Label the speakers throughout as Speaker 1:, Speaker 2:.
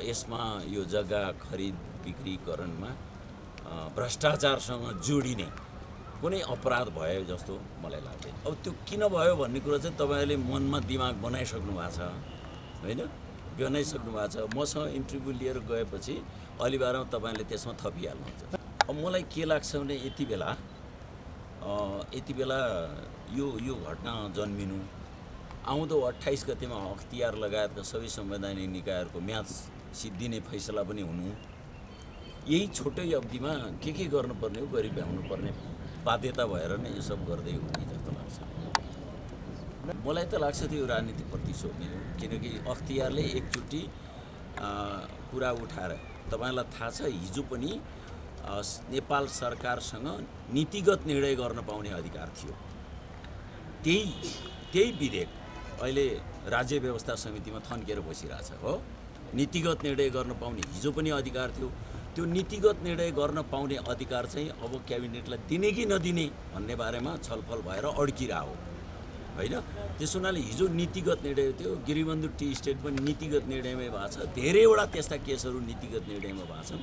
Speaker 1: यसमा यो जग्गा खरिद बिक्रीकरणमा भ्रष्टाचारसँग जोडिने कुनै अपराध भयो जस्तो मलाई लाग्दैन। अब त्यो किन भयो भन्ने कुरा चाहिँ तपाईँहरूले मनमा दिमाग बनाइसक्नु भएको छ होइन, बनाइसक्नु भएको छ। मसँग इन्टरभ्यू लिएर गएपछि अलिबारमा तपाईँले त्यसमा थपिहाल्नुहुन्छ। अब मलाई के लाग्छ भने यति बेला यो घटना जन्मिनु, आउँदो 28 गतेमा अख्तियार लगायतका सबै संवैधानिक निकायहरूको म्याद सिद्धिने फैसला पनि हुनु, यही छोटै अवधिमा के गर्नुपर्ने हो गरी भ्याउनुपर्ने बाध्यता भएर नै यो सब गर्दै हो कि जस्तो लाग्छ। मलाई त लाग्छ त्यो राजनीतिप्रति सोध्ने हो, किनकि अख्तियारले एकचोटि कुरा उठाएर तपाईँलाई थाहा छ हिजो पनि नेपाल सरकारसँग नीतिगत निर्णय गर्न पाउने अधिकार थियो। त्यही विधेयक अहिले राज्य व्यवस्था समितिमा थन्केर बसिरहेछ हो। नीतिगत निर्णय गर्न पाउने हिजो पनि अधिकार थियो। त्यो नीतिगत निर्णय गर्न पाउने अधिकार चाहिँ अब क्याबिनेटलाई दिने कि नदिने भन्ने बारेमा छलफल भएर अड्किरहेको होइन। त्यसो हुनाले हिजो नीतिगत निर्णय थियो। गिरिबन्धु टी स्टेट पनि नीतिगत निर्णयमै भएको छ। धेरैवटा त्यस्ता केसहरू नीतिगत निर्णयमा भएको छन्।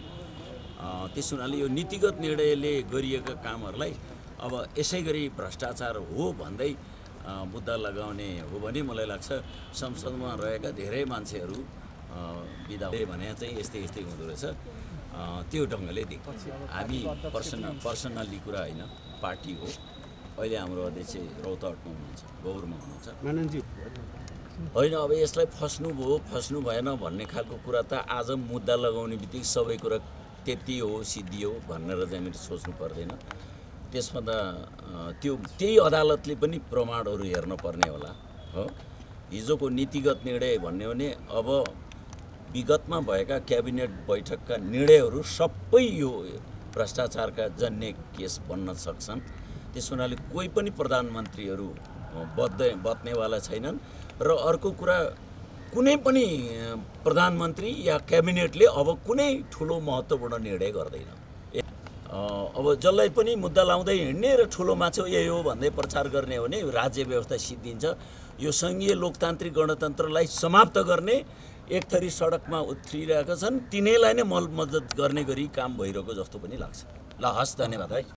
Speaker 1: त्यसो हुनाले यो नीतिगत निर्णयले गरिएका कामहरूलाई अब यसै गरी भ्रष्टाचार हो भन्दै मुद्दा लगाउने हो भने मलाई लाग्छ संसदमा रहेका धेरै मान्छेहरू बिदा भने चाहिँ यस्तै हुँदो रहेछ। त्यो ढङ्गले देख्छ। हामी पर्सनल्ली कुरा होइन, पार्टी हो। अहिले हाम्रो अध्यक्ष रौतहटमा हुनुहुन्छ, गौरमा हुनुहुन्छ होइन। अब यसलाई फस्नु भएन भन्ने खालको कुरा त आज मुद्दा लगाउने बित्तिकै सबै कुरा त्यति हो सिद्धियो भनेर चाहिँ हामीले सोच्नु पर्दैन। त्यसमा त त्यही अदालतले पनि प्रमाणहरू हेर्न पर्ने होला हो। हिजोको नीतिगत निर्णय भन्ने हो भने अब विगतमा भएका क्याबिनेट बैठकका निर्णयहरू सबै यो भ्रष्टाचारका जन्य केस बन्न सक्छन्। त्यस हुनाले कोही पनि प्रधानमन्त्रीहरू बत्नेवाला छैनन्। र अर्को कुरा, कुनै पनि प्रधानमन्त्री या क्याबिनेटले अब कुनै ठुलो महत्त्वपूर्ण निर्णय गर्दैन। अब जसलाई पनि मुद्दा लाउँदै हिँड्ने र ठुलो माछो यही हो भन्दै प्रचार गर्ने हो भने राज्य व्यवस्था सिद्धिन्छ। यो सङ्घीय लोकतान्त्रिक गणतन्त्रलाई समाप्त गर्ने एक थरी सडकमा उत्रिरहेका छन्, तिनैलाई नै मलमद्दत गर्ने गरी काम भइरहेको जस्तो पनि लाग्छ। ल हस्, धन्यवाद है।